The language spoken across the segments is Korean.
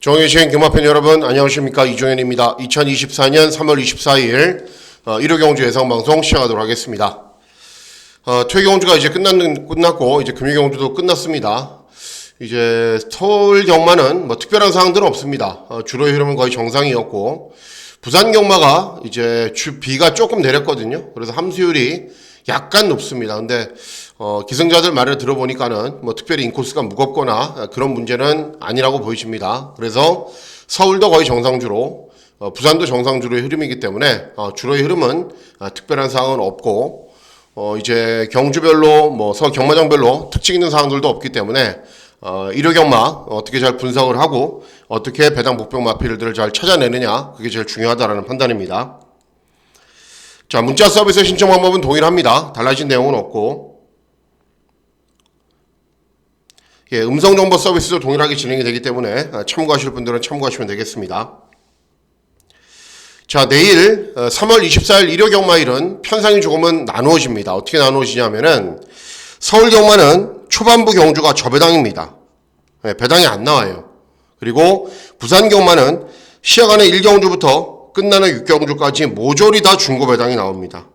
정의시행 경마팬 여러분 안녕하십니까, 이종현입니다. 2024년 3월 24일 일요경주 예상방송 시작하도록 하겠습니다. 퇴경주가 이제 끝났고 이제 금요경주도 끝났습니다. 이제 서울 경마는 뭐 특별한 사항들은 없습니다. 주로의 흐름은 거의 정상이었고, 부산 경마가 이제 비가 조금 내렸거든요. 그래서 함수율이 약간 높습니다. 근데 기승자들 말을 들어보니까는 뭐 특별히 인코스가 무겁거나 그런 문제는 아니라고 보여집니다. 그래서 서울도 거의 정상주로, 부산도 정상주로의 흐름이기 때문에 주로의 흐름은 특별한 사항은 없고, 이제 경주별로 뭐 서울 경마장별로 특징 있는 사항들도 없기 때문에 일요 경마 어떻게 잘 분석을 하고 어떻게 배당 복병 마필들을 잘 찾아내느냐, 그게 제일 중요하다라는 판단입니다. 자, 문자 서비스 신청 방법은 동일합니다. 달라진 내용은 없고, 음성 정보 서비스도 동일하게 진행이 되기 때문에 참고하실 분들은 참고하시면 되겠습니다. 자, 내일 3월 24일 일요 경마일은 편성이 조금은 나누어집니다. 어떻게 나누어지냐면은 서울 경마는 초반부 경주가 저배당입니다. 배당이 안 나와요. 그리고 부산 경마는 시작하는 1경주부터 끝나는 6경주까지 모조리 다 중고 배당이 나옵니다.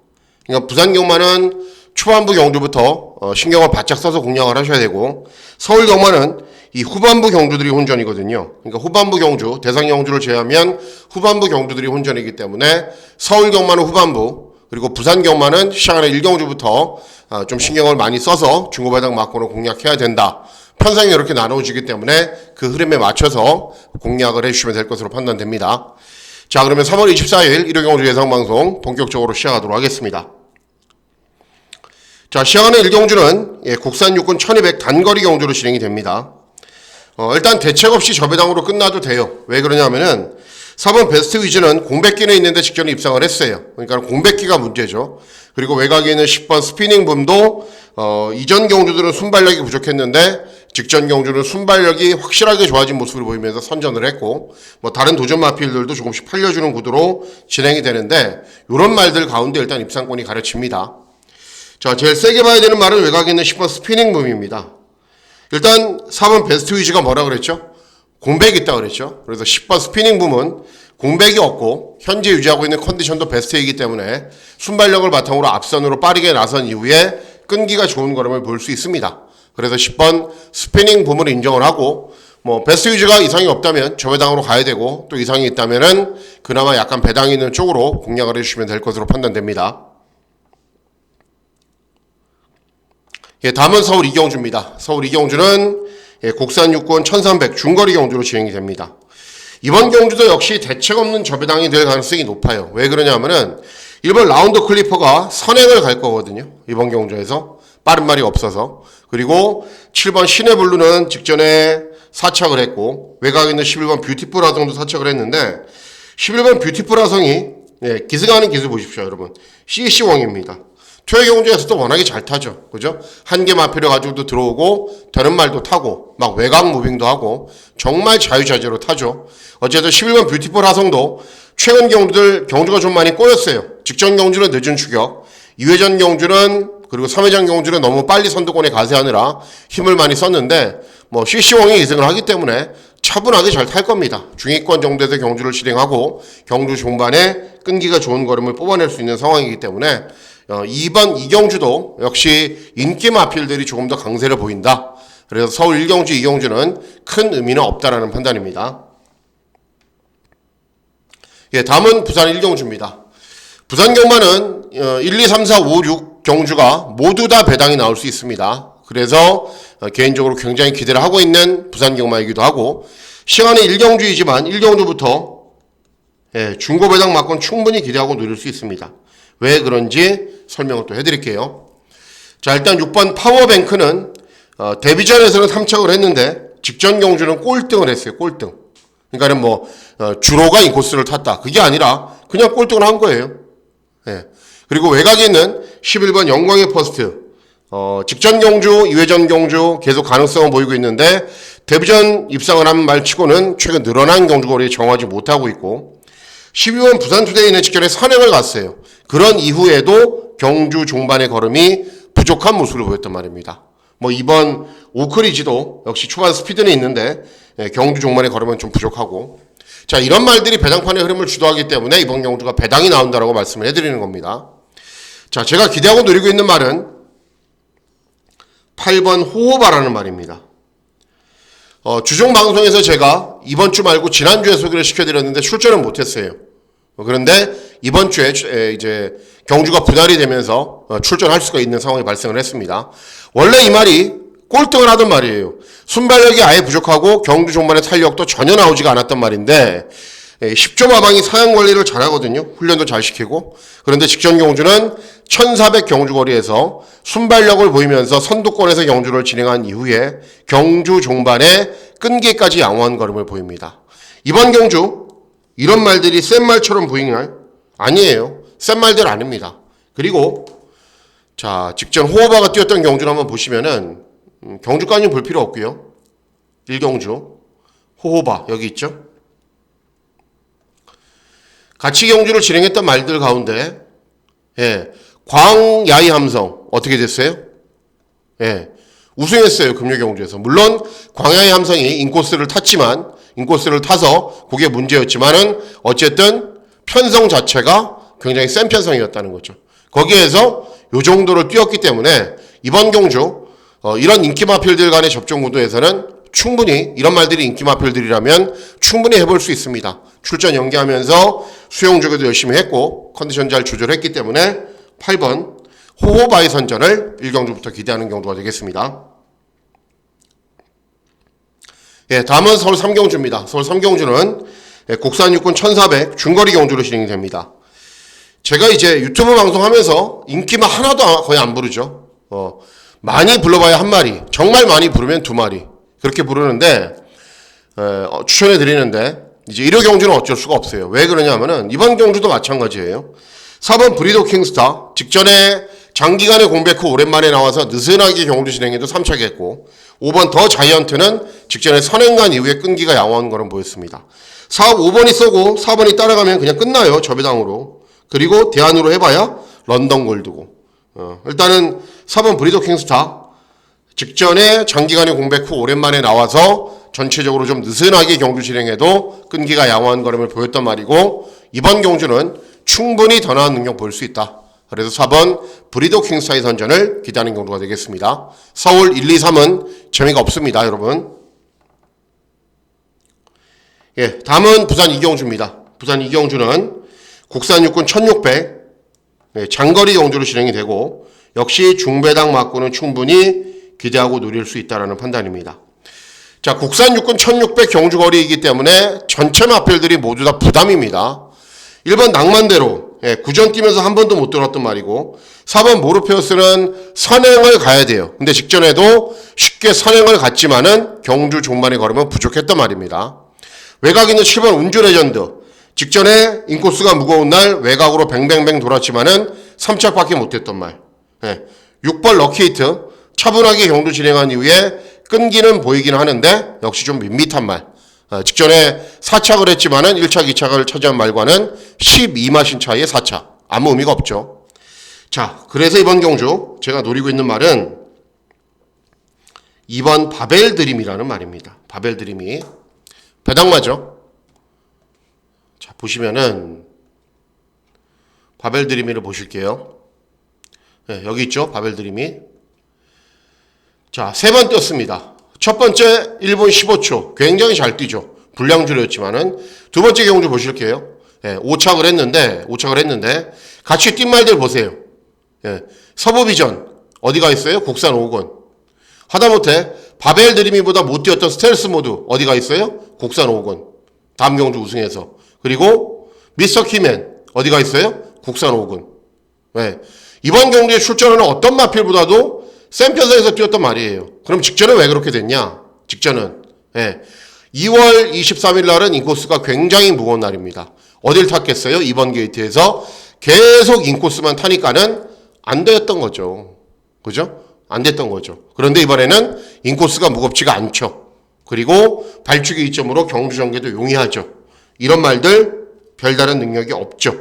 그러니까 부산 경마는 초반부 경주부터 신경을 바짝 써서 공략을 하셔야 되고, 서울 경마는 이 후반부 경주들이 혼전이거든요. 그러니까 후반부 경주, 대상 경주를 제외하면 후반부 경주들이 혼전이기 때문에 서울 경마는 후반부, 그리고 부산 경마는 시작하는 1경주부터 좀 신경을 많이 써서 중고 배당 맞고는 공략해야 된다. 편성이 이렇게 나눠지기 때문에 그 흐름에 맞춰서 공략을 해주시면 될 것으로 판단됩니다. 자, 그러면 3월 24일 일요 경주 예상방송 본격적으로 시작하도록 하겠습니다. 자, 시작하는 1경주는 국산 육군 1200 단거리 경주로 진행이 됩니다. 일단 대책 없이 저배당으로 끝나도 돼요. 왜 그러냐면은 4번 베스트 위즈는 공백기는 있는데 직전에 입상을 했어요. 그러니까 공백기가 문제죠. 그리고 외곽에 있는 10번 스피닝붐도 이전 경주들은 순발력이 부족했는데 직전 경주는 순발력이 확실하게 좋아진 모습을 보이면서 선전을 했고, 뭐 다른 도전 마필들도 조금씩 팔려주는 구도로 진행이 되는데, 이런 말들 가운데 일단 입상권이 가르칩니다. 자, 제일 세게 봐야 되는 말은 외곽에 있는 10번 스피닝붐입니다. 일단 4번 베스트 위즈가 뭐라 그랬죠? 공백이 있다 그랬죠. 그래서 10번 스피닝붐은 공백이 없고 현재 유지하고 있는 컨디션도 베스트이기 때문에 순발력을 바탕으로 앞선으로 빠르게 나선 이후에 끈기가 좋은 걸음을 볼 수 있습니다. 그래서 10번 스피닝붐을 인정을 하고, 뭐 베스트 위즈가 이상이 없다면 저배당으로 가야 되고, 또 이상이 있다면은 그나마 약간 배당이 있는 쪽으로 공략을 해주시면 될 것으로 판단됩니다. 다음은 서울 이경주입니다. 서울 이경주는 국산 육군 1300 중거리 경주로 진행이 됩니다. 이번 경주도 역시 대책 없는 저배당이 될 가능성이 높아요. 왜 그러냐면은 1번 라운드 클리퍼가 선행을 갈 거거든요. 이번 경주에서 빠른 말이 없어서. 그리고 7번 시내블루는 직전에 사착을 했고, 외곽에 있는 11번 뷰티풀 하성도 사착을 했는데, 11번 뷰티풀 하성이 기승하는 기술 보십시오, 여러분. CC1입니다. 퇴 경주에서도 워낙에 잘 타죠. 그죠? 한 개 마필을 가지고도 들어오고, 되는 말도 타고, 막 외곽 무빙도 하고, 정말 자유자재로 타죠. 어쨌든 11번 뷰티풀 하성도 최근 경주가 좀 많이 꼬였어요. 직전 경주는 늦은 추격, 2회전 경주는, 그리고 3회전 경주는 너무 빨리 선두권에 가세하느라 힘을 많이 썼는데, 뭐 CC1이 2승을 하기 때문에 차분하게 잘 탈 겁니다. 중위권 정도에서 경주를 실행하고, 경주 종반에 끈기가 좋은 걸음을 뽑아낼 수 있는 상황이기 때문에 2번 이경주도 역시 인기 마필들이 조금 더 강세를 보인다. 그래서 서울 1경주, 2경주는 큰 의미는 없다라는 판단입니다. 다음은 부산 1경주입니다. 부산 경마는 1, 2, 3, 4, 5, 6 경주가 모두 다 배당이 나올 수 있습니다. 그래서 개인적으로 굉장히 기대를 하고 있는 부산 경마이기도 하고, 시간은 1경주이지만 1경주부터 중고 배당 맞고는 충분히 기대하고 누릴 수 있습니다. 왜 그런지 설명을 또 해드릴게요. 자, 일단 6번 파워뱅크는 데뷔전에서는 3착을 했는데 직전 경주는 꼴등을 했어요. 꼴등. 그러니까는 뭐 주로가 인코스를 탔다, 그게 아니라 그냥 꼴등을 한 거예요. 그리고 외곽에 있는 11번 영광의 퍼스트, 직전 경주, 2회전 경주 계속 가능성을 보이고 있는데, 데뷔전 입상을 한 말치고는 최근 늘어난 경주거리에 정하지 못하고 있고, 12번 부산투데이는 직전에 선행을 갔어요. 그런 이후에도 경주 종반의 걸음이 부족한 모습을 보였단 말입니다. 뭐 이번 오크리지도 역시 초반 스피드는 있는데 경주 종반에 걸으면 좀 부족하고, 자, 이런 말들이 배당판의 흐름을 주도하기 때문에 이번 경주가 배당이 나온다라고 말씀을 해드리는 겁니다. 자, 제가 기대하고 노리고 있는 말은 8번 호호바라는 말입니다. 주종 방송에서 제가 이번 주 말고 지난주에 소개를 시켜드렸는데 출전은 못했어요. 그런데 이번 주에 이제 경주가 분할이 되면서 출전할 수가 있는 상황이 발생을 했습니다. 원래 이 말이 꼴등을 하던 말이에요. 순발력이 아예 부족하고 경주 종반의 탄력도 전혀 나오지가 않았던 말인데 10조 마방이 사양 관리를 잘하거든요. 훈련도 잘 시키고. 그런데 직전 경주는 1400 경주 거리에서 순발력을 보이면서 선두권에서 경주를 진행한 이후에 경주 종반에 끈기까지 양호한 걸음을 보입니다. 이번 경주 이런 말들이 센 말처럼 보이나요? 아니에요. 센 말들 아닙니다. 그리고 자, 직전 호호바가 뛰었던 경주를 한번 보시면은 경주까지는 볼 필요 없고요. 1경주 호호바 여기 있죠. 같이 경주를 진행했던 말들 가운데 광야의 함성 어떻게 됐어요? 우승했어요. 금요 경주에서. 물론 광야의 함성이 인코스를 탔지만 인코스를 타서 그게 문제였지만은 어쨌든 편성 자체가 굉장히 센 편성이었다는 거죠. 거기에서 요 정도를 뛰었기 때문에 이번 경주 이런 인기마필들 간의 접종 구도에서는 충분히 이런 말들이 인기마필들이라면 충분히 해볼 수 있습니다. 출전 연기하면서 수용 조교도 열심히 했고 컨디션 잘 조절했기 때문에 8번 호호바의 선전을 1경주부터 기대하는 경주가 되겠습니다. 다음은 서울 3경주입니다. 서울 3경주는 국산 육군 1400 중거리 경주로 진행이 됩니다. 제가 이제 유튜브 방송하면서 인기만 하나도 거의 안 부르죠. 많이 불러봐야 한 마리, 정말 많이 부르면 두 마리 그렇게 부르는데 추천해 드리는데 이제 1호 경주는 어쩔 수가 없어요. 왜 그러냐면은 이번 경주도 마찬가지예요. 4번 브리도 킹스타 직전에 장기간의 공백 후 오랜만에 나와서 느슨하게 경주 진행에도 3차게 했고 5번 더 자이언트는 직전에 선행간 이후에 끈기가 양호한 거는 보였습니다. 4, 5번이 쏘고 4번이 따라가면 그냥 끝나요. 저배당으로. 그리고 대안으로 해봐야 런던 골드고 일단은 4번 브리도 킹스타 직전에 장기간의 공백 후 오랜만에 나와서 전체적으로 좀 느슨하게 경주 진행해도 끈기가 양호한 걸음을 보였단 말이고 이번 경주는 충분히 더 나은 능력 보일 수 있다. 그래서 4번 브리도 킹스타의 선전을 기대하는 경주가 되겠습니다. 서울 1, 2, 3은 재미가 없습니다. 여러분. 다음은 부산 이경주입니다. 부산 이경주는 국산 육군 1600 장거리 경주로 진행이 되고 역시 중배당 맞고는 충분히 기대하고 노릴 수 있다는 판단입니다. 자, 국산 육군 1600 경주 거리이기 때문에 전체 마필들이 모두 다 부담입니다. 1번 낭만대로 구전 뛰면서 한 번도 못 들었던 말이고 4번 모르페우스는 선행을 가야 돼요. 근데 직전에도 쉽게 선행을 갔지만은 경주 종반에 걸으면 부족했단 말입니다. 외곽 있는 7번 운주 레전드 직전에 인코스가 무거운 날 외곽으로 뱅뱅뱅 돌았지만은 3착밖에 못했던 말. 6번 럭키히트 차분하게 경주 진행한 이후에 끈기는 보이긴 하는데 역시 좀 밋밋한 말. 직전에 4착을 했지만은 1착, 2착을 차지한 말과는 12마신 차이의 4차. 아무 의미가 없죠. 자, 그래서 이번 경주 제가 노리고 있는 말은 2번 바벨 드림이라는 말입니다. 바벨 드림이 배당마죠. 자, 보시면은 바벨 드림이를 보실게요. 여기 있죠. 바벨 드림이. 자, 3번 떴습니다. 첫 번째 1분 15초. 굉장히 잘 뛰죠. 불량주였지만은 두 번째 경주 보실게요. 5착을 했는데 같이 뛴 말들 보세요. 서부비전 어디가 있어요? 국산 5권. 하다못해 바벨 드림이보다 못 뛰었던 스텔스 모드 어디가 있어요? 국산 5권. 다음 경주 우승해서. 그리고 미스터 키맨 어디가 있어요? 국산 5권. 이번 경주에 출전하는 어떤 마필보다도 센 편성에서 뛰었단 말이에요. 그럼 직전은 왜 그렇게 됐냐? 직전은 2월 23일 날은 인코스가 굉장히 무거운 날입니다. 어딜 탔겠어요? 2번 게이트에서 계속 인코스만 타니까는 안 되었던 거죠. 그죠? 안 됐던 거죠. 그런데 이번에는 인코스가 무겁지가 않죠. 그리고 발주기 이점으로 경주 전개도 용이하죠. 이런 말들 별다른 능력이 없죠.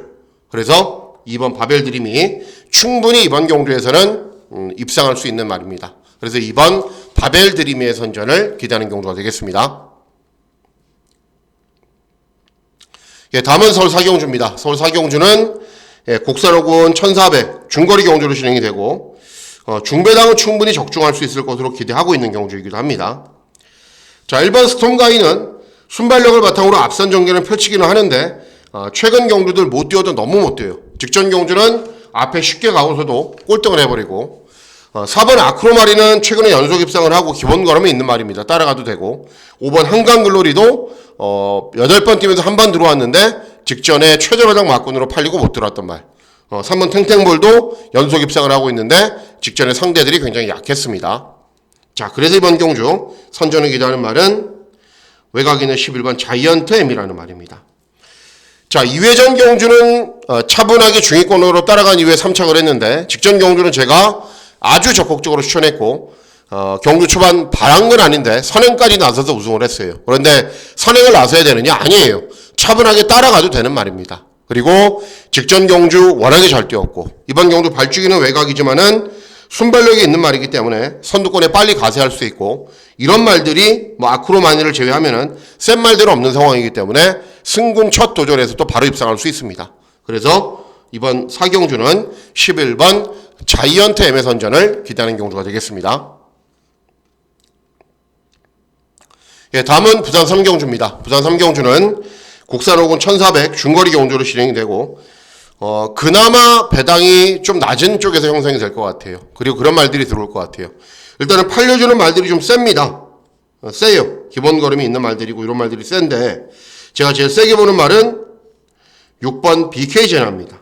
그래서 2번 바벨 드림이 충분히 이번 경주에서는 입상할 수 있는 말입니다. 그래서 2번 바벨 드리미의 선전을 기대하는 경주가 되겠습니다. 예, 다음은 서울 사경주입니다. 서울 사경주는 곡선 5군 1400 중거리 경주로 진행이 되고 중배당은 충분히 적중할 수 있을 것으로 기대하고 있는 경주이기도 합니다. 자, 1번 스톰가이는 순발력을 바탕으로 앞선 전개를 펼치기는 하는데 최근 경주들 못 뛰어도 너무 못 뛰어요. 직전 경주는 앞에 쉽게 가고서도 꼴등을 해버리고 4번 아크로마리는 최근에 연속 입상을 하고 기본 걸음이 있는 말입니다. 따라가도 되고 5번 한강글로리도 8번 뛰면서 한 번 들어왔는데 직전에 최저배당 막군으로 팔리고 못 들어왔던 말. 3번 탱탱볼도 연속 입상을 하고 있는데 직전에 상대들이 굉장히 약했습니다. 자, 그래서 이번 경주 선전을 기대하는 말은 외곽인의 11번 자이언트 M이라는 말입니다. 자, 2회전 경주는 차분하게 중위권으로 따라간 이후에 3착을 했는데 직전 경주는 제가 아주 적극적으로 추천했고 경주 초반 바란 건 아닌데 선행까지 나서서 우승을 했어요. 그런데 선행을 나서야 되느냐? 아니에요. 차분하게 따라가도 되는 말입니다. 그리고 직전 경주 워낙에 잘 뛰었고 이번 경주 발주기는 외곽이지만은 순발력이 있는 말이기 때문에 선두권에 빨리 가세할 수 있고 이런 말들이 아크로마니를 제외하면은 센 말들은 없는 상황이기 때문에 승군 첫 도전에서 또 바로 입상할 수 있습니다. 그래서 이번 사경주는 11번 자이언트 M의 선전을 기대하는 경주가 되겠습니다. 예, 다음은 부산 3경주입니다. 부산 3경주는 국산 5군 1400 중거리 경주로 진행이 되고 그나마 배당이 좀 낮은 쪽에서 형성이 될 것 같아요. 그리고 그런 말들이 들어올 것 같아요. 일단은 팔려주는 말들이 좀 셉니다. 세요. 기본 걸음이 있는 말들이고 이런 말들이 센데 제가 제일 세게 보는 말은 6번 BK 제나입니다.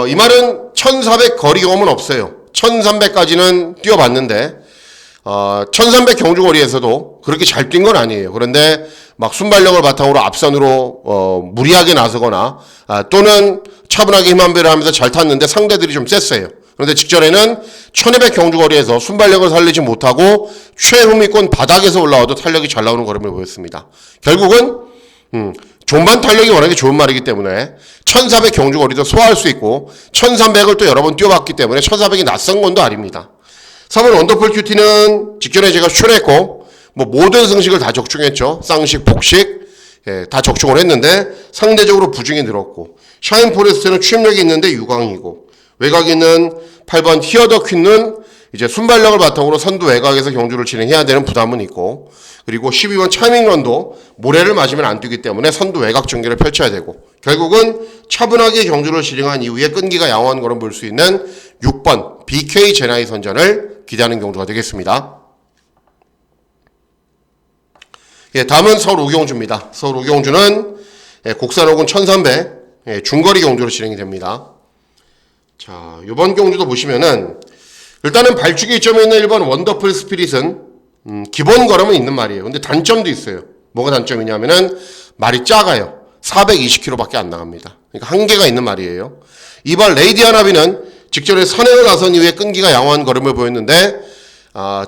이 말은 1400 거리 경험은 없어요. 1300까지는 뛰어봤는데 1300 경주거리에서도 그렇게 잘 뛴 건 아니에요. 그런데 막 순발력을 바탕으로 앞선으로 무리하게 나서거나 또는 차분하게 힘 한 배를 하면서 잘 탔는데 상대들이 좀 셌어요. 그런데 직전에는 1200 경주거리에서 순발력을 살리지 못하고 최후미권 바닥에서 올라와도 탄력이 잘 나오는 걸음을 보였습니다. 결국은 종반 탄력이 워낙에 좋은 말이기 때문에 1400 경주거리도 소화할 수 있고 1300을 또 여러 번 뛰어봤기 때문에 1400이 낯선 건도 아닙니다. 3번 원더풀 큐티는 직전에 제가 추천했고 모든 승식을 다 적중했죠. 쌍식, 복식 다 적중을 했는데 상대적으로 부중이 늘었고 샤인 포레스트는 취임력이 있는데 유광이고 외곽에 있는 8번 히어더 퀸은 이제 순발력을 바탕으로 선두 외곽에서 경주를 진행해야 되는 부담은 있고 그리고 12번 차밍런도 모래를 맞으면 안 뛰기 때문에 선두 외곽 전개를 펼쳐야 되고 결국은 차분하게 경주를 진행한 이후에 끈기가 양호한 걸음 볼 수 있는 6번 BK 제나이 선전을 기대하는 경주가 되겠습니다. 예, 다음은 서울 오경주입니다. 서울 오경주는 곡산 5군 1300 중거리 경주로 진행이 됩니다. 자, 이번 경주도 보시면은 일단은 발주기 이점에 있는 1번 원더풀 스피릿은 기본 걸음은 있는 말이에요. 근데 단점도 있어요. 뭐가 단점이냐면은 말이 작아요. 420km밖에 안 나갑니다. 그러니까 한계가 있는 말이에요. 2번 레이디아나비는 직전에 선행을 나선 이후에 끈기가 양호한 걸음을 보였는데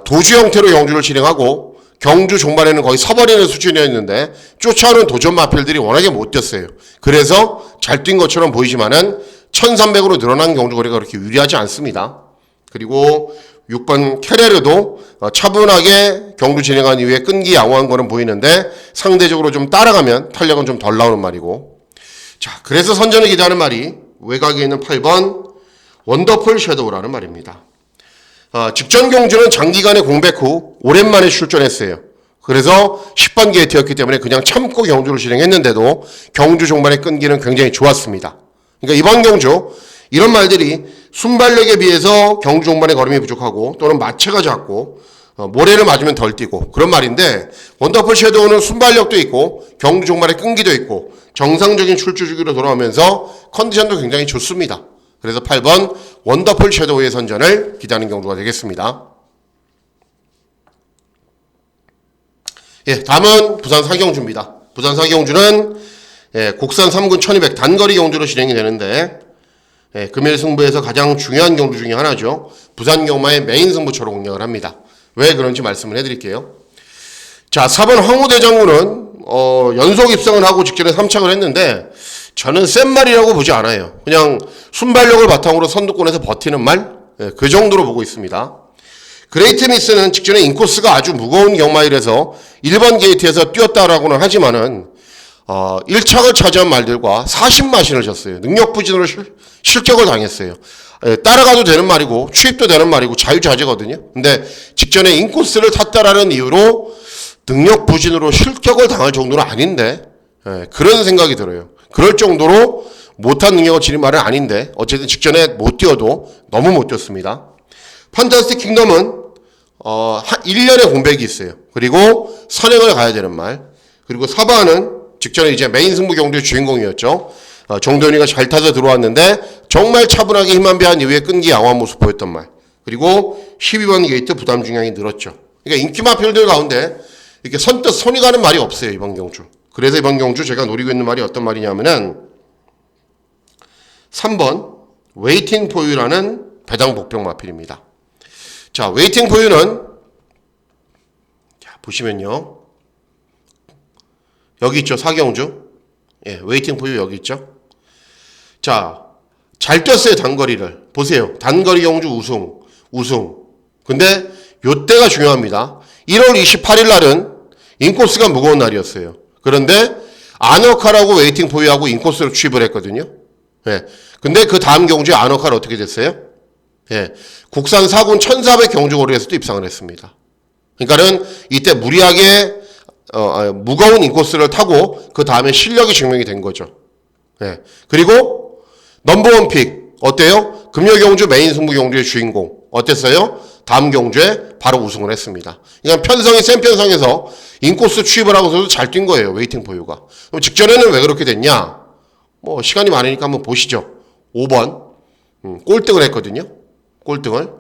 도주 형태로 경주를 진행하고 경주 종반에는 거의 서버리는 수준이었는데 쫓아오는 도전 마필들이 워낙에 못 뛰었어요. 그래서 잘 뛴 것처럼 보이지만은 1300으로 늘어난 경주거리가 그렇게 유리하지 않습니다. 그리고 6번 캐레르도 차분하게 경주 진행한 이후에 끈기 양호한 거는 보이는데 상대적으로 좀 따라가면 탄력은 좀 덜 나오는 말이고 자, 그래서 선전을 기대하는 말이 외곽에 있는 8번 원더풀 섀도우라는 말입니다. 직전 경주는 장기간의 공백 후 오랜만에 출전했어요. 그래서 10번 게이트였기 때문에 그냥 참고 경주를 진행했는데도 경주 종반의 끈기는 굉장히 좋았습니다. 그러니까 이번 경주 이런 말들이 순발력에 비해서 경주 종반의 걸음이 부족하고 또는 마체가 작고 모래를 맞으면 덜 뛰고 그런 말인데 원더풀 섀도우는 순발력도 있고 경주 종반의 끈기도 있고 정상적인 출주 주기로 돌아오면서 컨디션도 굉장히 좋습니다. 그래서 8번 원더풀 섀도우의 선전을 기대하는 경주가 되겠습니다. 예, 다음은 부산 사경주입니다. 부산 사경주는 곡산 3군 1200 단거리 경주로 진행이 되는데 금일 승부에서 가장 중요한 경주 중에 하나죠. 부산 경마의 메인 승부처로 공략을 합니다. 왜 그런지 말씀을 해드릴게요. 자, 4번 황후대장군은 연속 입상을 하고 직전에 3착을 했는데 저는 센 말이라고 보지 않아요. 그냥 순발력을 바탕으로 선두권에서 버티는 말? 그 정도로 보고 있습니다. 그레이트 미스는 직전에 인코스가 아주 무거운 경마일에서 1번 게이트에서 뛰었다라고는 하지만은 1착을 차지한 말들과 40마신을 졌어요. 능력 부진으로 실격을 당했어요. 따라가도 되는 말이고 추입도 되는 말이고 자유자재거든요. 근데 직전에 인코스를 탔다라는 이유로 능력 부진으로 실격을 당할 정도는 아닌데 그런 생각이 들어요. 그럴 정도로 못한 능력을 지닌 말은 아닌데 어쨌든 직전에 못 뛰어도 너무 못 뛰었습니다. 판타스틱 킹덤은 1년의 공백이 있어요. 그리고 선행을 가야 되는 말. 그리고 사바는 직전에 이제 메인 승부 경주의 주인공이었죠. 정도현이가 잘 타서 들어왔는데 정말 차분하게 힘만 배한 이후에 끈기 양호한 모습 보였던 말. 그리고 12번 게이트 부담 중량이 늘었죠. 그러니까 인기마 필들 가운데 이렇게 선뜻 손이 가는 말이 없어요, 이번 경주. 그래서 이번 경주 제가 노리고 있는 말이 어떤 말이냐면은 3번 웨이팅 포유라는 배당 복병 마필입니다. 자, 웨이팅 포유는 자, 보시면요. 여기 있죠, 사경주. 예, 웨이팅 포유 여기 있죠. 자, 잘 뛰었어요, 단거리를. 보세요. 단거리 경주 우승. 근데 요때가 중요합니다. 1월 28일 날은 인코스가 무거운 날이었어요. 그런데 아너카라고 웨이팅 포유하고 인코스로 취입을 했거든요. 예. 근데 그 다음 경주에 아너카는 어떻게 됐어요? 예. 국산 4군 1400 경주거리에서도 입상을 했습니다. 그러니까는 이때 무리하게 무거운 인코스를 타고 그 다음에 실력이 증명이 된 거죠. 예. 그리고 넘버원 픽 어때요? 금요경주 메인 승부 경주의 주인공 어땠어요? 다음 경주에 바로 우승을 했습니다. 그러니까 편성이 센 편성에서 인코스 취입을 하고서도 잘 뛴 거예요. 웨이팅 포유가. 그럼 직전에는 왜 그렇게 됐냐? 뭐 시간이 많으니까 한번 보시죠. 5번 꼴등을 했거든요. 꼴등을.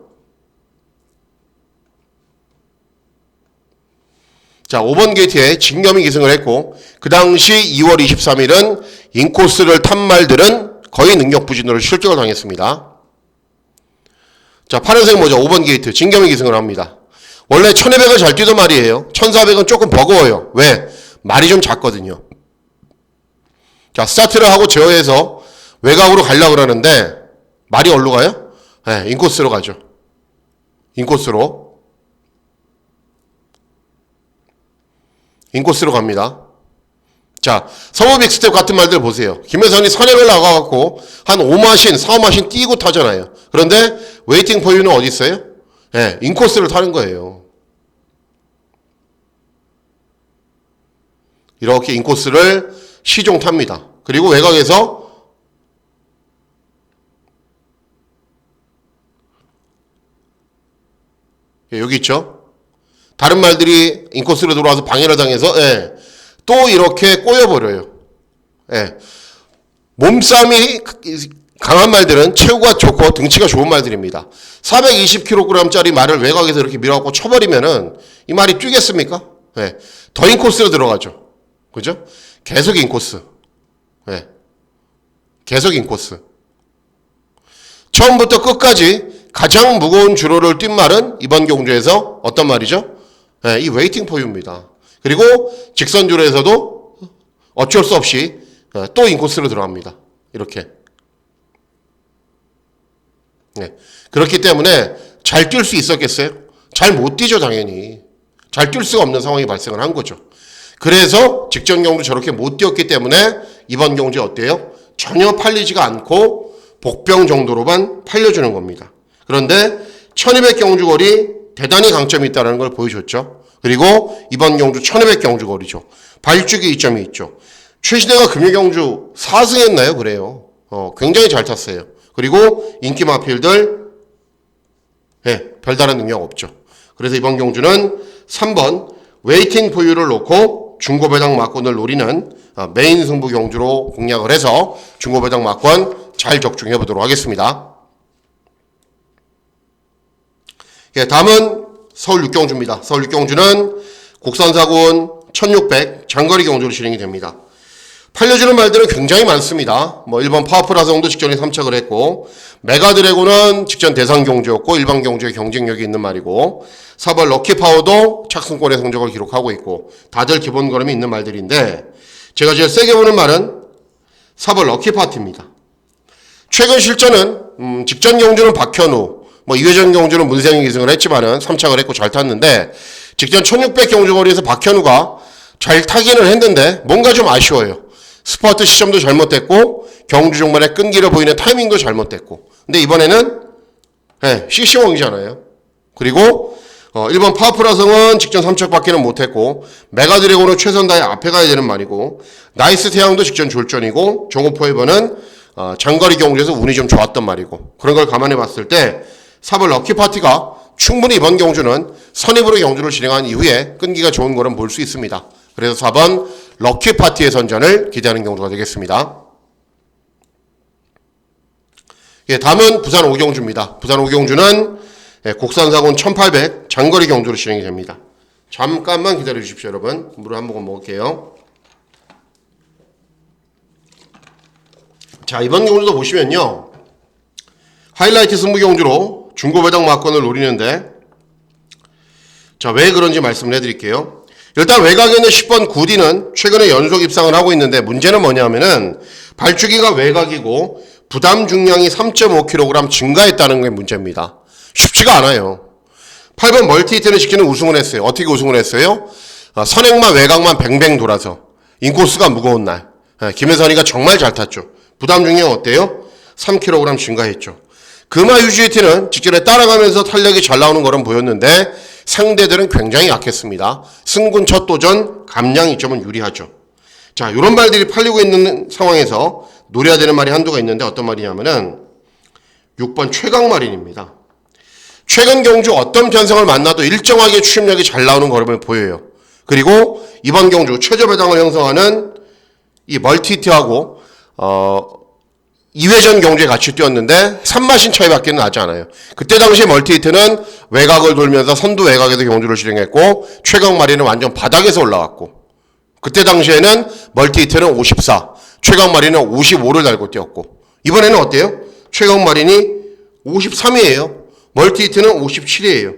자, 5번 게이트에 진겸이 기승을 했고 그 당시 2월 23일은 인코스를 탄 말들은 거의 능력 부진으로 실격을 당했습니다. 자, 파란색 모자 5번 게이트 진겸이 기승을 합니다. 원래 1200을 잘 뛰던 말이에요. 1400은 조금 버거워요. 왜? 말이 좀 작거든요. 자, 스타트를 하고 제어해서 외곽으로 가려고 그러는데 말이 어디로 가요? 네, 인코스로 가죠. 인코스로 갑니다. 자, 서브 빅스텝 같은 말들 보세요. 김혜선이 선행을 나가갖고 한 5마신, 4마신 뛰고 타잖아요. 그런데 웨이팅 포유는 어디 있어요? 네, 인코스를 타는 거예요. 이렇게 인코스를 시종 탑니다. 그리고 외곽에서 여기 있죠. 다른 말들이 인코스로 들어와서 방해를 당해서 또 이렇게 꼬여버려요. 몸싸움이 강한 말들은 체구가 좋고 등치가 좋은 말들입니다. 420kg짜리 말을 외곽에서 이렇게 밀어갖고 쳐버리면은 이 말이 뛰겠습니까? 더 인코스로 들어가죠. 그죠? 계속 인코스. 계속 인코스. 처음부터 끝까지 가장 무거운 주로를 뛴 말은 이번 경주에서 어떤 말이죠? 이 웨이팅 포유입니다. 그리고 직선 주로에서도 어쩔 수 없이 또 인코스로 들어갑니다. 이렇게. 그렇기 때문에 잘 뛸 수 있었겠어요? 잘 못 뛰죠, 당연히. 잘 뛸 수가 없는 상황이 발생을 한 거죠. 그래서 직전 경주 저렇게 못 뛰었기 때문에 이번 경주에 어때요? 전혀 팔리지가 않고 복병 정도로만 팔려주는 겁니다. 그런데 1200 경주거리 대단히 강점이 있다는 걸 보여줬죠. 그리고 이번 경주 1200 경주거리죠. 발주기 이점이 있죠. 최신혜가 금요경주 4승했나요? 그래요. 굉장히 잘 탔어요. 그리고 인기 마필들 별다른 능력 없죠. 그래서 이번 경주는 3번 웨이팅 포유를 놓고 중고배당 막권을 노리는 메인 승부 경주로 공략을 해서 중고배당 막권 잘 적중해 보도록 하겠습니다. 다음은 서울 6경주입니다. 서울 6경주는 국산사군 1600 장거리 경주로 진행이 됩니다. 팔려주는 말들은 굉장히 많습니다. 1번 파워풀 하성도 직전에 3착을 했고 메가드래곤은 직전 대상 경주였고 일반 경주에 경쟁력이 있는 말이고 4번 럭키파워도 착승권의 성적을 기록하고 있고 다들 기본 걸음이 있는 말들인데 제가 제일 세게 보는 말은 4번 럭키파트입니다. 최근 실전은 직전 경주는 박현우 뭐 이회전 경주는 문세영이 기승을 했지만은 3착을 했고 잘 탔는데 직전 1600 경주 거리에서 박현우가 잘 타기는 했는데 뭔가 좀 아쉬워요. 스퍼트 시점도 잘못됐고 경주 종말에 끈기를 보이는 타이밍도 잘못됐고. 근데 이번에는 CC왕이잖아요. 그리고 1번 파워풀화성은 직전 3착밖에는 못했고 메가드래곤은 최선 다해 앞에 가야 되는 말이고 나이스 태양도 직전 졸전이고 종호포에버는 장거리 경주에서 운이 좀 좋았단 말이고 그런 걸 감안해 봤을 때 4번 럭키파티가 충분히 이번 경주는 선입으로 경주를 진행한 이후에 끈기가 좋은 거는 볼 수 있습니다. 그래서 4번 럭키파티의 선전을 기대하는 경주가 되겠습니다. 다음은 부산 오경주입니다. 부산 오경주는 곡산사군 1800 장거리 경주로 진행이 됩니다. 잠깐만 기다려 주십시오, 여러분. 물을 한 모금 먹을게요. 자, 이번 경주도 보시면요. 하이라이트 승부 경주로 중고배당 막권을 노리는데 자, 왜 그런지 말씀을 해드릴게요. 일단 외곽에 있는 10번 구디는 최근에 연속 입상을 하고 있는데 문제는 뭐냐면은 발주기가 외곽이고 부담 중량이 3.5kg 증가했다는 게 문제입니다. 쉽지가 않아요. 8번 멀티히트는 시키는 우승을 했어요. 어떻게 우승을 했어요? 선행만 외곽만 뱅뱅 돌아서 인코스가 무거운 날 김혜선이가 정말 잘 탔죠. 부담 중량 어때요? 3kg 증가했죠. 금화 유지히트는 직전에 따라가면서 탄력이 잘 나오는 거는 보였는데 상대들은 굉장히 약했습니다. 승군 첫 도전 감량 이점은 유리하죠. 자, 이런 말들이 팔리고 있는 상황에서 노려야 되는 말이 한두가 있는데 어떤 말이냐면은 6번 최강마린입니다. 최근 경주 어떤 편성을 만나도 일정하게 추심력이 잘 나오는 걸음을 보여요. 그리고 이번 경주 최저 배당을 형성하는 이 멀티히트하고 2회전 경주에 같이 뛰었는데 3마신 차이밖에 나지 않아요. 그때 당시에 멀티히트는 외곽을 돌면서 선두 외곽에서 경주를 진행했고 최강마린은 완전 바닥에서 올라왔고 그때 당시에는 멀티히트는 54, 최강마린은 55를 달고 뛰었고 이번에는 어때요? 최강마린이 53이에요. 멀티히트는 57이에요.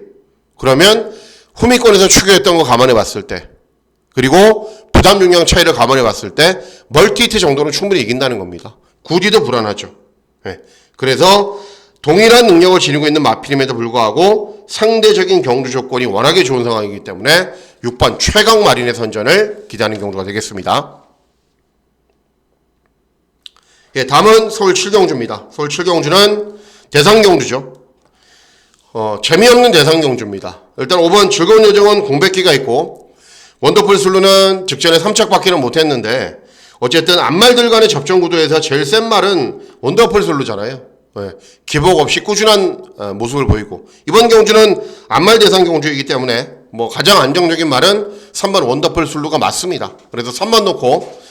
그러면 후미권에서 추격했던 거 감안해 봤을 때 그리고 부담 중량 차이를 감안해 봤을 때 멀티히트 정도는 충분히 이긴다는 겁니다. 구디도 불안하죠. 그래서 동일한 능력을 지니고 있는 마필임에도 불구하고 상대적인 경주 조건이 워낙에 좋은 상황이기 때문에 6번 최강마린의 선전을 기대하는 경주가 되겠습니다. 다음은 서울 7경주입니다. 서울 7경주는 대상경주죠. 재미없는 대상경주입니다. 일단 5번 즐거운 요정은 공백기가 있고 원더풀 슬루는 직전에 3착밖에는 못했는데 어쨌든 앞말들 간의 접전 구도에서 제일 센 말은 원더풀 슬루잖아요. 기복 없이 꾸준한 모습을 보이고 이번 경주는 앞말 대상 경주이기 때문에 뭐 가장 안정적인 말은 3번 원더풀 슬루가 맞습니다. 그래서 3번 놓고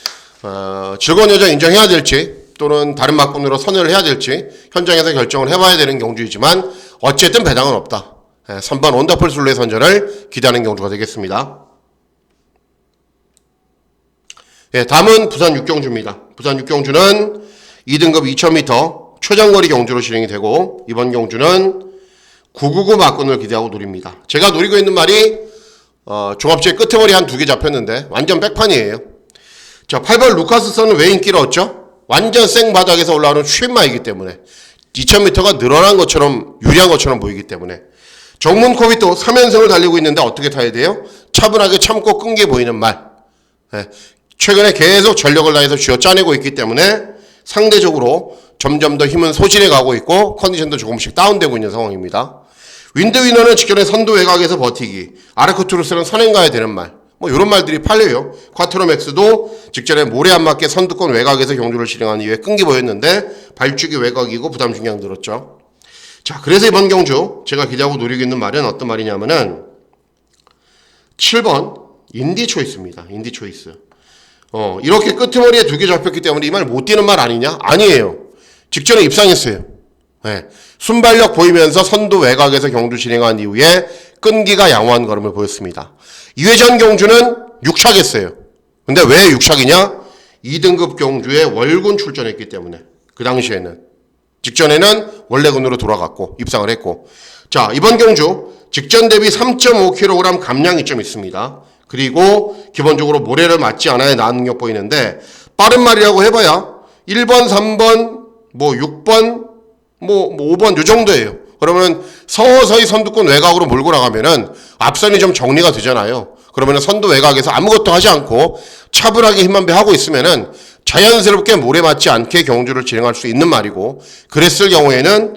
즐거운 여정 인정해야 될지 또는 다른 막군으로 선회를 해야 될지 현장에서 결정을 해봐야 되는 경주이지만 어쨌든 배당은 없다. 3번 원더풀 슬루의 선전을 기대하는 경주가 되겠습니다. 다음은 부산 6경주입니다. 부산 6경주는 2등급 2000m 최장거리 경주로 진행이 되고 이번 경주는 999 막군을 기대하고 노립니다. 제가 노리고 있는 말이 종합제 끝머리 한 2개 잡혔는데 완전 백판이에요. 자, 8번 루카스선은 왜 인기를 얻죠? 완전 생바닥에서 올라오는 슈임마이기 때문에 2000m가 늘어난 것처럼 유리한 것처럼 보이기 때문에 정문코빗도 3연승을 달리고 있는데 어떻게 타야 돼요? 차분하게 참고 끈기 보이는 말. 최근에 계속 전력을 다해서 쥐어짜내고 있기 때문에 상대적으로 점점 더 힘은 소진해 가고 있고 컨디션도 조금씩 다운되고 있는 상황입니다. 윈드위너는 직전에 선두 외곽에서 버티기, 아르크투루스는 선행 가야 되는 말, 뭐 이런 말들이 팔려요. 쿼트로맥스도 직전에 모래 안 맞게 선두권 외곽에서 경주를 진행한 이후에 끈기 보였는데 발주기 외곽이고 부담 중량 늘었죠. 자, 그래서 이번 경주 제가 기대하고 노리고 있는 말은 어떤 말이냐면은 7번 인디 초이스입니다. 인디 초이스. 이렇게 끄트머리에 2개 잡혔기 때문에 이 말 못 뛰는 말 아니냐? 아니에요. 직전에 입상했어요. 순발력 보이면서 선두 외곽에서 경주 진행한 이후에 끈기가 양호한 걸음을 보였습니다. 2회전 경주는 6착했어요. 근데 왜 6착이냐? 2등급 경주에 월군 출전했기 때문에 그 당시에는 직전에는 원래군으로 돌아갔고 입상을 했고 자, 이번 경주 직전 대비 3.5kg 감량이 좀 있습니다. 그리고 기본적으로 모래를 맞지 않아야 나은 능력 보이는데 빠른 말이라고 해봐야 1번, 3번, 뭐 6번, 뭐 5번 요 정도예요. 그러면 서서히 선두권 외곽으로 몰고 나가면은 앞선이 좀 정리가 되잖아요. 그러면은 선두 외곽에서 아무것도 하지 않고 차분하게 힘만 배하고 있으면은 자연스럽게 모래 맞지 않게 경주를 진행할 수 있는 말이고, 그랬을 경우에는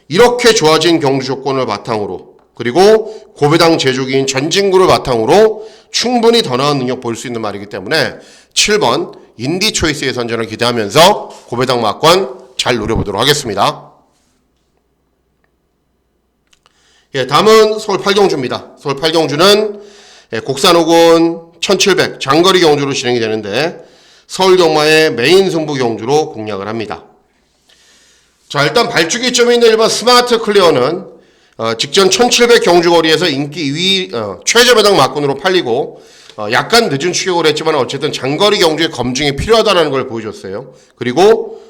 이렇게 좋아진 경주 조건을 바탕으로, 그리고 고배당 제조기인 전진구를 바탕으로 충분히 더 나은 능력 보일 수 있는 말이기 때문에 7번 인디 초이스의 선전을 기대하면서 고배당 막권 잘 노려보도록 하겠습니다. 다음은 서울 8경주입니다. 서울 8경주는 곡산 5군 1700 장거리 경주로 진행이 되는데 서울 경마의 메인 승부 경주로 공략을 합니다. 자, 일단 발주기점이 있는 1번 스마트 클리어는 직전 1700 경주거리에서 인기 2위 최저 배당 막군으로 팔리고 약간 늦은 추격을 했지만 어쨌든 장거리 경주의 검증이 필요하다는 걸 보여줬어요. 그리고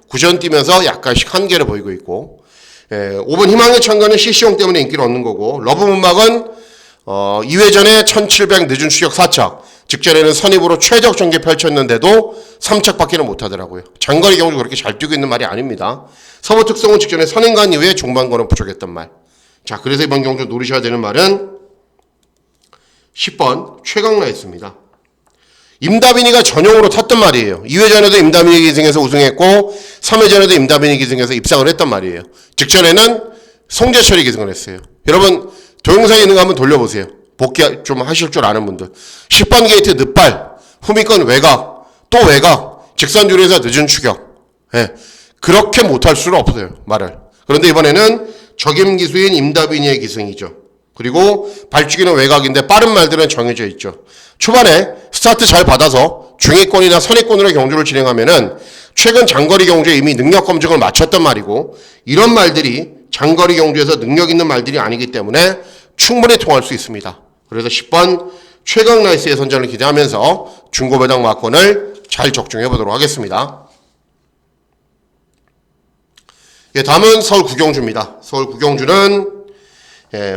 구전 뛰면서 약간씩 한계를 보이고 있고, 5번 희망의 창가는 CC용 때문에 인기를 얻는 거고, 러브문막은 2회전에 1700 늦은 추격 4착, 직전에는 선입으로 최적 전개 펼쳤는데도 3착밖에는 못하더라고요. 장거리 경주 그렇게 잘 뛰고 있는 말이 아닙니다. 서부 특성은 직전에 선행간 이후에 중반거는 부족했던 말. 자, 그래서 이번 경주 노리셔야 되는 말은 10번 최강라이스입니다. 임다빈이가 전용으로 탔던 말이에요. 2회전에도 임다빈이 기승해서 우승했고 3회전에도 임다빈이 기승해서 입상을 했단 말이에요. 직전에는 송재철이 기승을 했어요. 여러분 동영상에 있는 거 한번 돌려보세요. 복귀 좀 하실 줄 아는 분들. 10번 게이트 늦발, 후미권 외곽, 또 외곽, 직선줄에서 늦은 추격. 그렇게 못할 수는 없어요, 말을. 그런데 이번에는 적임 기수인 임다빈이의 기승이죠. 그리고 발주기는 외곽인데 빠른 말들은 정해져 있죠. 초반에 스타트 잘 받아서 중위권이나 선위권으로 경주를 진행하면은 최근 장거리 경주에 이미 능력 검증을 마쳤단 말이고, 이런 말들이 장거리 경주에서 능력 있는 말들이 아니기 때문에 충분히 통할 수 있습니다. 그래서 10번 최강라이스의 선전을 기대하면서 중고배당 막권을 잘 적중해 보도록 하겠습니다. 다음은 서울 구경주입니다. 서울 구경주는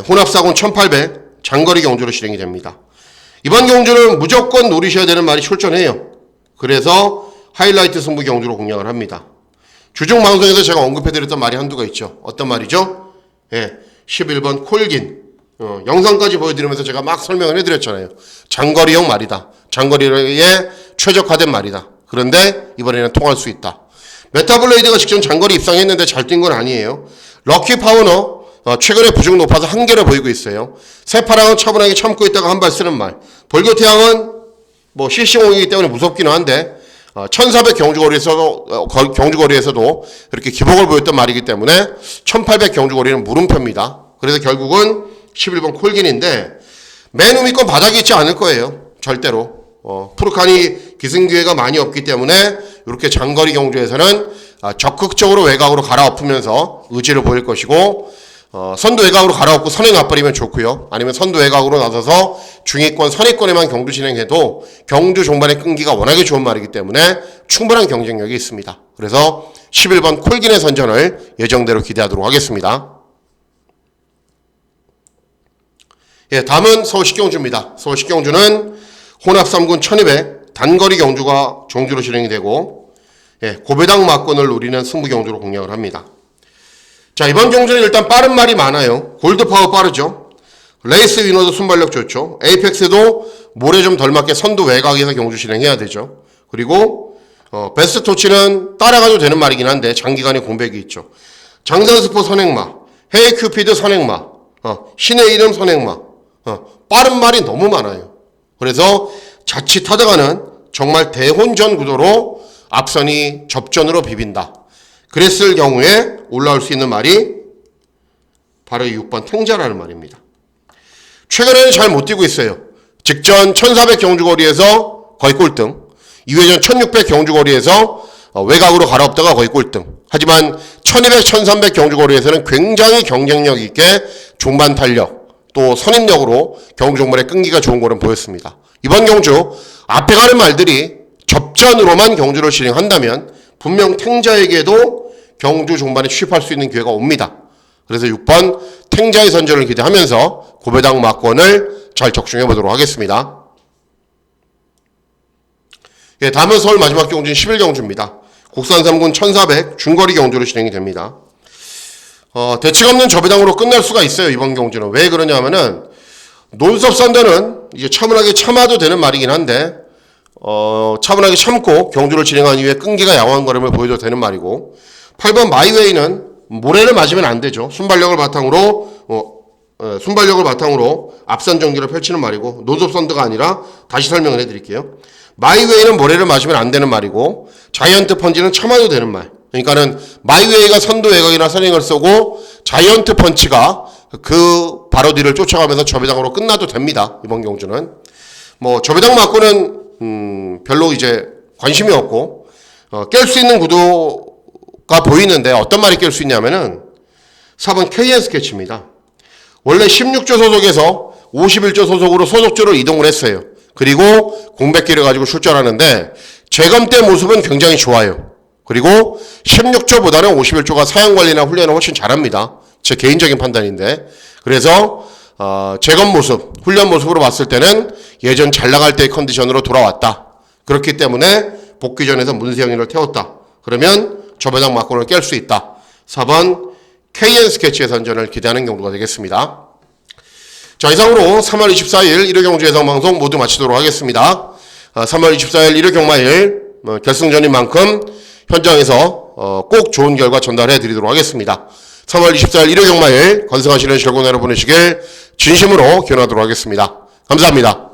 혼합사군 1800 장거리 경주로 진행이 됩니다. 이번 경주는 무조건 노리셔야 되는 말이 출전해요. 그래서 하이라이트 승부 경주로 공략을 합니다. 주중 방송에서 제가 언급해드렸던 말이 한두가 있죠. 어떤 말이죠? 11번 콜긴. 영상까지 보여드리면서 제가 막 설명을 해드렸잖아요. 장거리형 말이다. 장거리에 최적화된 말이다. 그런데 이번에는 통할 수 있다. 메타블레이드가 직전 장거리 입상했는데 잘 뛴 건 아니에요. 럭키 파워너 최근에 부중 높아서 한계를 보이고 있어요. 새파랑은 차분하게 참고 있다가 한 발 쓰는 말. 벌교태양은 뭐 실시공이기 때문에 무섭기는 한데 1400 경주거리에서도 이렇게 기복을 보였던 말이기 때문에 1800 경주거리는 물음표입니다. 그래서 결국은 11번 콜긴인데 맨 우미권 바닥에 있지 않을 거예요. 절대로. 푸르칸이 기승기회가 많이 없기 때문에 이렇게 장거리 경주에서는 적극적으로 외곽으로 갈아엎으면서 의지를 보일 것이고, 선두 외곽으로 갈아엎고 선행 앞버리면 좋고요. 아니면 선두 외곽으로 나서서 중위권, 선위권에만 경주 진행해도 경주 종반의 끈기가 워낙에 좋은 말이기 때문에 충분한 경쟁력이 있습니다. 그래서 11번 콜긴의 선전을 예정대로 기대하도록 하겠습니다. 다음은 서울 식경주입니다. 서울 식경주는 혼합 3군 1200 단거리 경주가 종주로 진행이 되고, 고배당 막권을 노리는 승부 경주로 공략을 합니다. 자, 이번 경주는 일단 빠른 말이 많아요. 골드파워 빠르죠. 레이스 위너도 순발력 좋죠. 에이펙스도 모래 좀 덜 맞게 선두 외곽에서 경주 진행해야 되죠. 그리고 베스트 토치는 따라가도 되는 말이긴 한데 장기간의 공백이 있죠. 장산스포 선행마, 헤이 큐피드 선행마, 신의 이름 선행마, 빠른 말이 너무 많아요. 그래서 자칫하다가는 정말 대혼전 구도로 앞선이 접전으로 비빈다. 그랬을 경우에 올라올 수 있는 말이 바로 6번 탱자라는 말입니다. 최근에는 잘 못 뛰고 있어요. 직전 1400 경주거리에서 거의 꼴등, 2회전 1600 경주거리에서 외곽으로 갈아엎다가 거의 꼴등. 하지만 1200, 1300 경주거리에서는 굉장히 경쟁력 있게 종반 탄력, 또 선임력으로 경주 종반의 끈기가 좋은 거는 보였습니다. 이번 경주 앞에 가는 말들이 접전으로만 경주를 진행한다면 분명 탱자에게도 경주 종반에 취입할 수 있는 기회가 옵니다. 그래서 6번 탱자의 선전을 기대하면서 고배당 막권을 잘 적중해 보도록 하겠습니다. 다음은 서울 마지막 경주는 11경주입니다. 국산 3군 1400 중거리 경주로 진행이 됩니다. 대책 없는 저배당으로 끝날 수가 있어요. 이번 경주는. 왜 그러냐면은 논섭 선대는 이제 차분하게 참아도 되는 말이긴 한데 차분하게 참고 경주를 진행한 이후에 끈기가 양호한 걸음을 보여도 되는 말이고 8번 마이웨이는 모래를 맞으면 안 되죠. 순발력을 바탕으로 앞선 전기를 펼치는 말이고 논섭 선대가 아니라 다시 설명을 해드릴게요. 마이웨이는 모래를 맞으면 안 되는 말이고 자이언트 펀치는 참아도 되는 말. 그러니까는 마이웨이가 선두 외곽이나 선행을 쏘고 자이언트 펀치가 그 바로 뒤를 쫓아가면서 저배당으로 끝나도 됩니다. 이번 경주는 저배당 맞고는 별로 이제 관심이 없고 깰 수 있는 구도가 보이는데 어떤 말이 깰 수 있냐면은 4번 KN 스케치입니다. 원래 16조 소속에서 51조 소속으로 소속조로 이동을 했어요. 그리고 공백기를 가지고 출전하는데 재검 때 모습은 굉장히 좋아요. 그리고 16조보다는 51조가 사용관리나 훈련을 훨씬 잘합니다. 제 개인적인 판단인데 그래서 재검 모습, 훈련 모습으로 봤을 때는 예전 잘 나갈 때의 컨디션으로 돌아왔다. 그렇기 때문에 복귀전에서 문세영이를 태웠다. 그러면 저배당 맞고는 깰 수 있다. 4번 KN 스케치의 선전을 기대하는 경우가 되겠습니다. 자, 이상으로 3월 24일 1회 경주 예상방송 모두 마치도록 하겠습니다. 3월 24일 1회 경마일 결승전인 만큼 현장에서 꼭 좋은 결과 전달해 드리도록 하겠습니다. 3월 24일 1회 경마일 건승하시는 실고나 보내시길 진심으로 기원하도록 하겠습니다. 감사합니다.